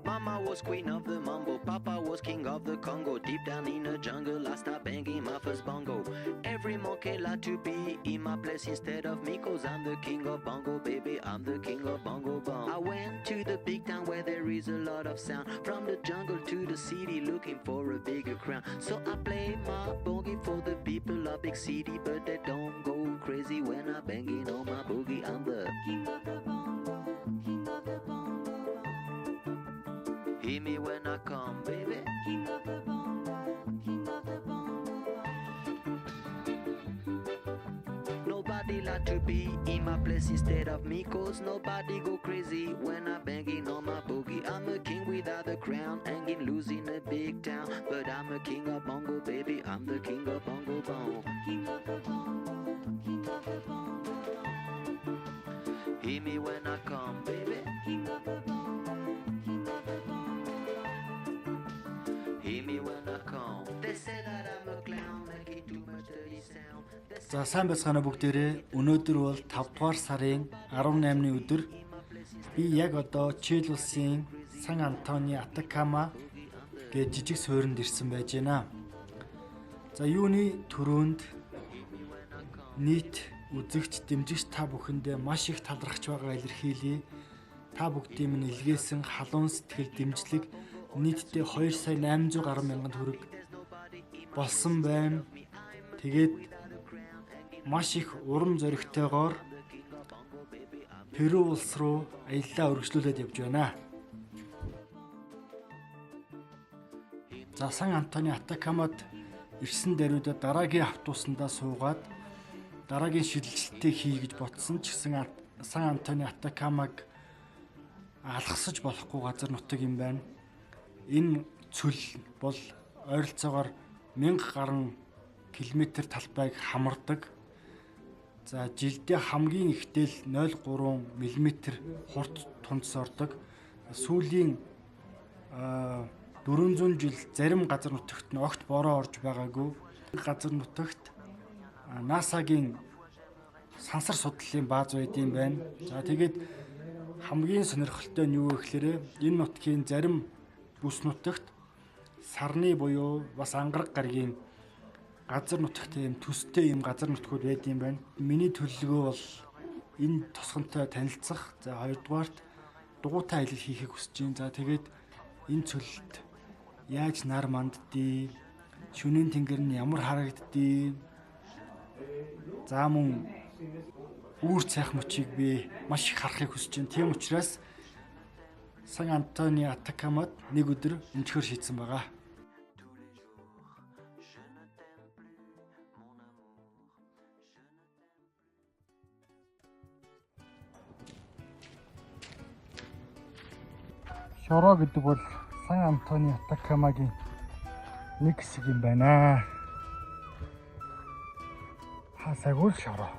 Mama was queen of the mambo, Papa was king of the Congo. Deep down in the jungle, I started banging my first bongo. Every monkey like to be in my place instead of me, cause I'm the king of bongo, baby, I'm the king of bongo bong. I went to the big town where there is a lot of sound, from the jungle to the city looking for a bigger crown. So I play my boogie for the people of big city, but they don't go crazy when I'm banging on my boogie. I'm the king of the bongo, king of the bongo. Hear me when I come, baby. King of the bongo, king of the bongo. Nobody like to be in my place instead of me, cause nobody go crazy when I'm banging on my boogie. I'm a king without a crown, hanging loose in a big town, but I'm a king of bongo, baby. I'm the king of bongo bong. King of the bongo, king of the bongo. Hear me when I come, baby. King of the bongo, king of the bongo. За сайн байцгаана бүгдээрээ. Өнөөдөр бол 5 дугаар сарын 18-ны өдөр би яг одоо Чили улсын Сан Антони Атакама гэж жижиг суурьнд ирсэн байж байна. За юуны төрөнд нийт үзэгч дэмжигч та бүхэндээ маш их талархаж байгаа илэрхийлье. Та бүгдийн минь илгээсэн халуун сэтгэл дэмжлэг нийтдээ 2 сая 800 гаруй мянган төгрөг болсон байна. Тэгээд маш их урам зоригтойгоор Перу улс руу аяллаа үргэлжлүүлээд явж байна. За Сан Антони Атакамад ирсэн даруйда дараагийн автобусандаа суугаад дараагийн шилжилтийг хий гэж ботсон ч гэсэн Сан Антони Атакамаг алгасаж болохгүй газар нутаг юм байна. Энэ цөл бол ойролцоогоор 1000 гаруй километр талбайг хамардаг. За жилдээ хамгийн ихдээ л 0.3 мм хурд тунц ордог. Сүүлийн 400 жил зарим газар нутагт нь огт бороо орж байгаагүй. Газар нутагт НАСА-гийн сансар судлалын бааз байдсан байна. За тэгээд хамгийн сонирхолтой нь юу вэ гэхээр энэ нутгийн зарим бүс нутагт сарны буюу бас ангараг гаригийн газар нутагт юм төстэй юм газар нутгууд байдсан байна. Миний төлөвлөгөө бол энэ тусгантай танилцах. За хоёрдугаарт дугуйтай аялал хийхийг хүсэж байна. За тэгээд энэ цөлд яаж нар манддгийг, шөнийн тэнгэр нь ямар харагддгийг, за мөн үүр цайх мөчийг би маш их харахыг хүсэж байна. Тийм учраас Сан Антони Атакамад нэг өдөр өнчхөр шийдсэн байгаа. Шороо гэдэг бол Сан Антони Атакамагийн нэг хэсэг юм байна. Хасагул шороо.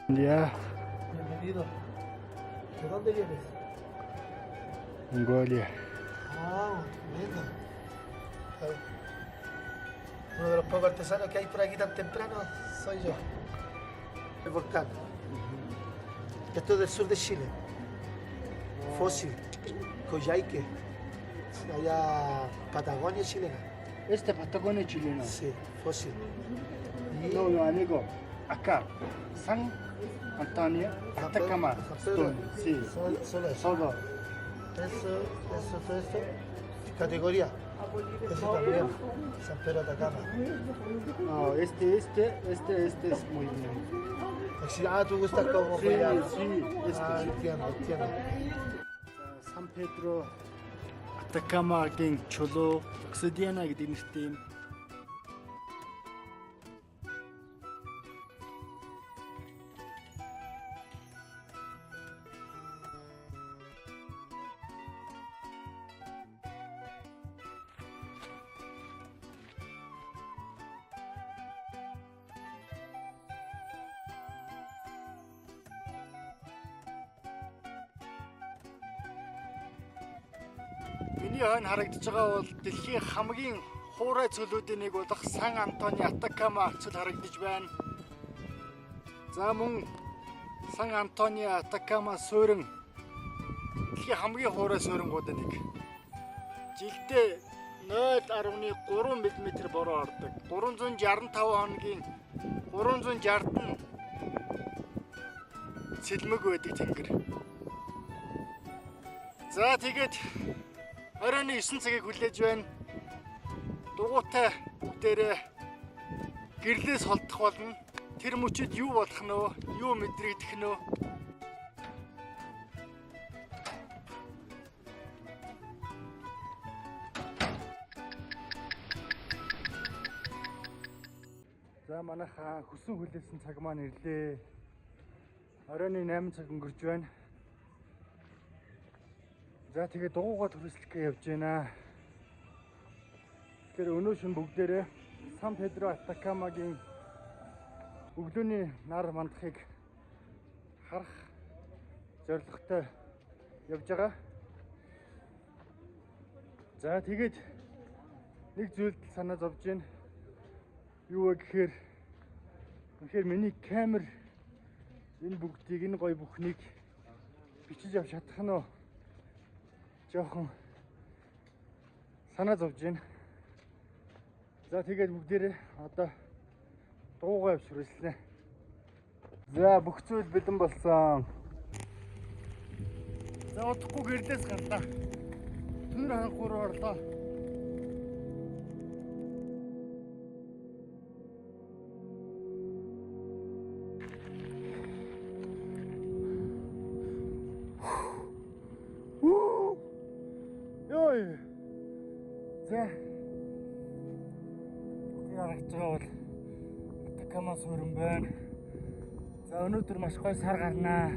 Ya. Bienvenido. ¿De dónde vienes? Mongolia. Ah, lindo. Uno de los pocos artesanos que hay por aquí tan temprano soy yo. El volcán. Esto es del sur de Chile. Fósil. Coyhaique. Allá Patagonia chilena. Esta Patagonia chilena. Sí, fósil. Y No, amigo. Acá. San Antonio Atacama. Pedro. Sí. Solo eso. Solo. Eso. Categoría. Eso también. San Pedro Atacama. No, este es muy bien. Ah, tú gustas como Sí, collar. sí, Ah, entiendo. San Pedro Атакамагийн чулуу Оксидиана гэдэг нэртэй юм. Миний хойно харагдаж байгаа бол дэлхийн хамгийн хуурай цөлүүдийн нэг болох Сан Антони Атакама цөл харагдаж байна. За мөн Сан Антони Атакама суурин дэлхийн хамгийн хуурай суурингуудын нэг. Жилдээ 0.3 мм бороо ордог. 365 хоногийн 360 сэлмэг байдаг тэнгэр. За тэгээд оройн 9 цагийг хүлээж байна. Дугуйтай бүгдээрээ гэрлээс холдох болно. Тэр мөчөд юу болох нь вэ? Юу мэдрэгдэх нь вэ? За манайхаа хүсэн хүлээсэн цаг маань ирлээ. Оройн 8 цаг өнгөрч байна. За тэгээд дугуйгаа түрээслэхгээ явж байна. Тэгэхээр өнөө шөнө бүгдээрээ Сан Педро Атакамагийн өглөөний нар мандахыг харах зорилготой явж байгаа. За тэгээд нэг зүйлд санаа зовж байна. Юу вэ гэхээр үнэхээр миний камер энэ бүгдийг энэ гоё бүхнийг бичиж авч чадах нь жоохон санаа зовж байна. За тэгээд бүгдээрээ одоо дуугаа авч хүрэлцлээ. За бүх зүйл бэлэн болсон. За удахгүй гэрлээс гарлаа. Тэр ханхуур орлоо. За харагдж байгаа бол Атакама суурин байна. За өнөөдөр маш гоё сар гарнаа.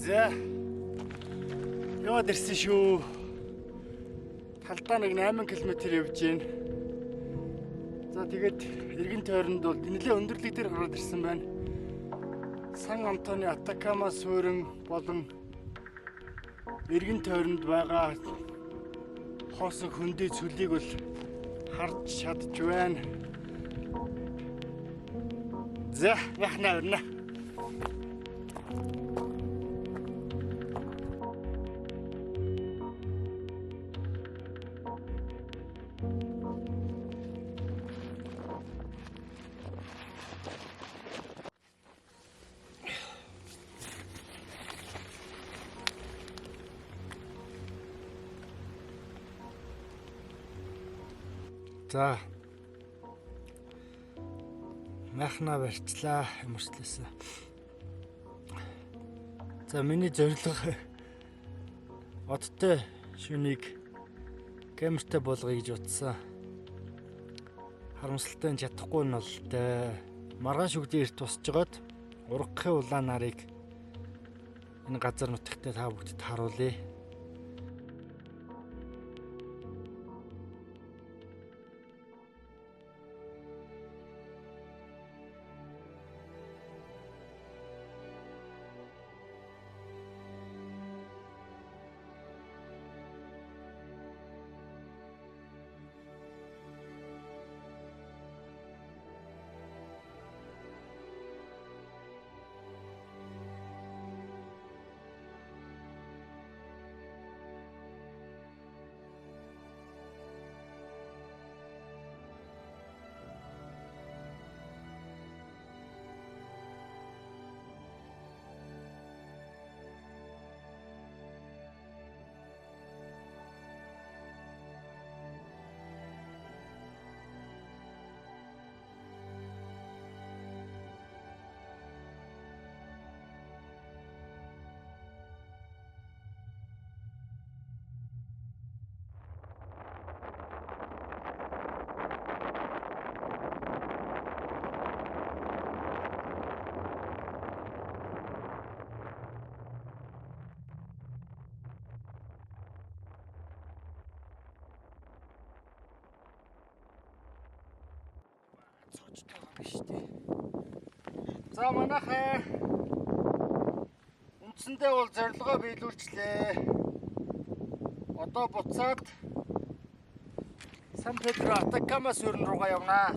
За яваад ирсэн шүү. Талдаа нэг 8 км явж байна. За тэгээд эргэн тойронд бол нэлээд өндөрлөг дээр гараад ирсэн байна. Сан Антони Атакама суурин болон эргэн тойронд байгаа хоосон хөндий цөлийг бол харж чадж байна. За яхна өрнө. За махна барьчлаа юмслээсээ. За миний зорилго одтой шүнийг камертай болгоё гэж утсан. Харамсалтай чадахгүй нь бол маргааш үгдийн эрт тусч жагаад ургахын улаан нарыг энэ газар нутагтаа та бүгдэд харуулъя. байдаг шүү дээ. За манайхаа үндсэндээ бол зорилгоо биелүүлчлээ. Одоо буцаад Сан Педро Атакама суурин руугаа явнаа.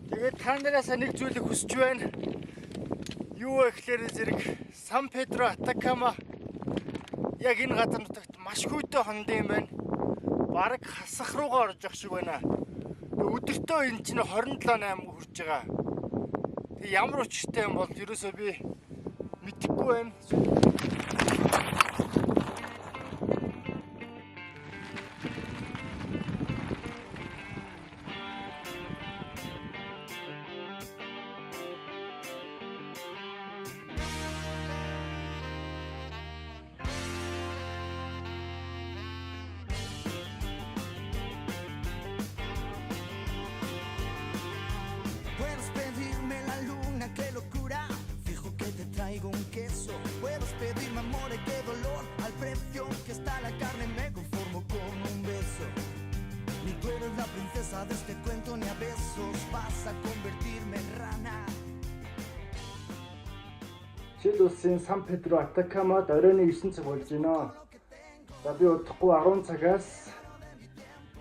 Тэгээд та нараасаа нэг зүйлийг хүсэж байна. Юу вэ гэхээр зэрэг Сан Педро Атакама яг энэ газар нутагт маш хүйтэ хондын юм байна. Бараг хасах руугаа орж явах шиг байна. Өдөртөө энэ чинь 27-8 хүрж байгаа. Тэг ямар учиртай юм бол ерөөсөө би мэдэхгүй байна. Puedes pedirme la luna, qué locura. Fijo que te traigo un queso. Puedes pedirme amor y qué dolor. Al precio que está la carne me conformo con un beso. Ni tú eres la princesa de este cuento ni a besos vas a convertirme en rana. Чили улсын Сан Педро Атакамад оройн 9 цаг болж байна. За би удахгүй 10 цагаас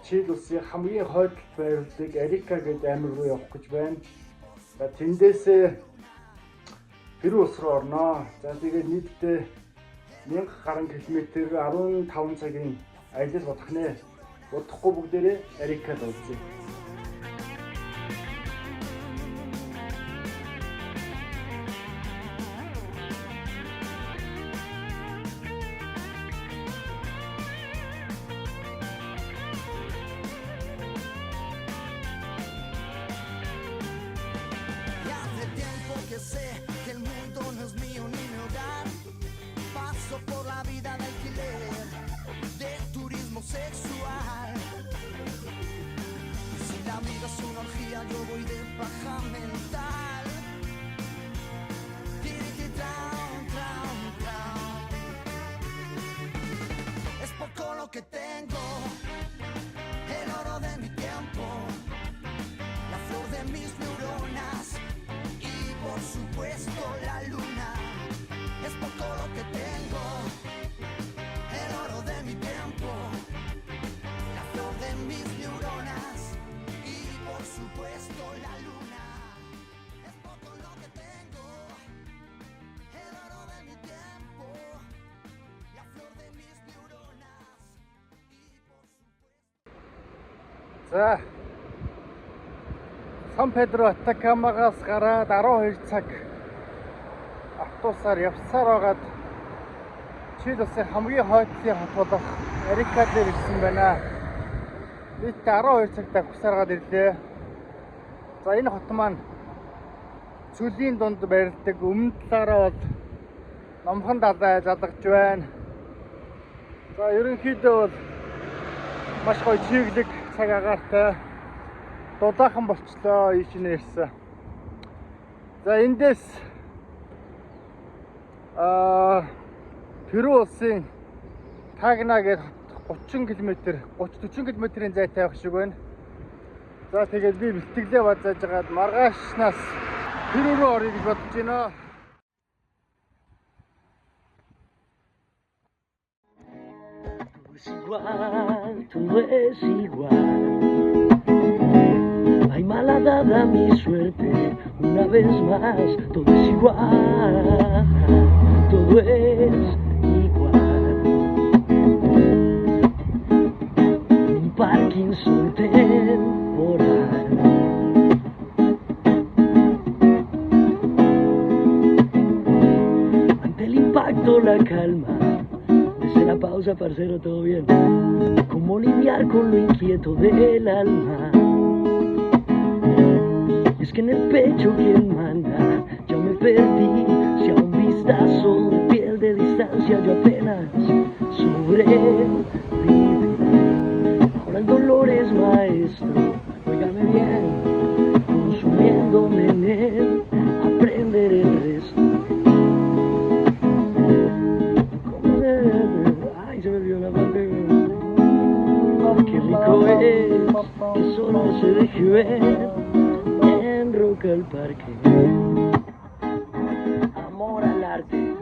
Чили улсын хамгийн хойдолд байрлалыг Арика гэдэг аймаг руу явах гэж байна. За тэндээсээ Перу улс руу орноо. За тэгээд нийтдээ 1000 гаруй километр 15 цагийн аялал бодох нэ. Удахгүй бүгдээрээ Арикад уулзъя. Que sé que el mundo no es mío ni mi hogar. Paso por la vida de alquiler, de turismo sexual. Y si la vida es una orgía, yo voy de paja mental. Tiriti traum, traum, traum. Es poco lo que tengo, el oro de mi tiempo, la flor de mis neuronas. Por supuesto la luna, es poco lo que tengo, el oro de mi tiempo, la flor de mis neuronas y por supuesto la luna, es poco lo que tengo, el oro de mi tiempo, la flor de mis neuronas y por supuesto. Сан Педро Атакамагаас гараад 12 цаг автобусаар явсаар байгаад Чили улсын хамгийн хойдлын хот болох Арика дээр ирсэн байна. Бид 12 цагт автобусаар гараад ирлээ. За энэ хот маань цүлийн дунд байрладаг. Өмнө талаараа бол номхон далай залгаж байна. За ерөнхийдөө бол маш гоё чиглэг цаг агаартай. Дулаахан болчлоо ийш нэрсэн. За эндээс Перу улсын Тагна гэх 30 км 30-40 км-ийн зайтай байх шиг байна. За тэгээд би бэлтгэлээ базааж агаад маргаашнаас Перу руу орё гэж бодож байна. Todo es igual. Ay, malhadada mi suerte, una vez más, todo es igual, todo es igual. Un Parkinson temporal. Ante el impacto, la calma, desde la pausa, parcero, todo bien. Cómo lidiar con lo inquieto del alma. Es que en el pecho quien manda, ya me perdí. Si a un vistazo de piel de distancia yo apenas sobreviví. Ahora el dolor es maestro, óigame bien, consumiéndome en él, aprender el resto. Ay, se me olvidó la parte. Qué rico es, que solo se deje ver. cerca el parque. Amor al arte.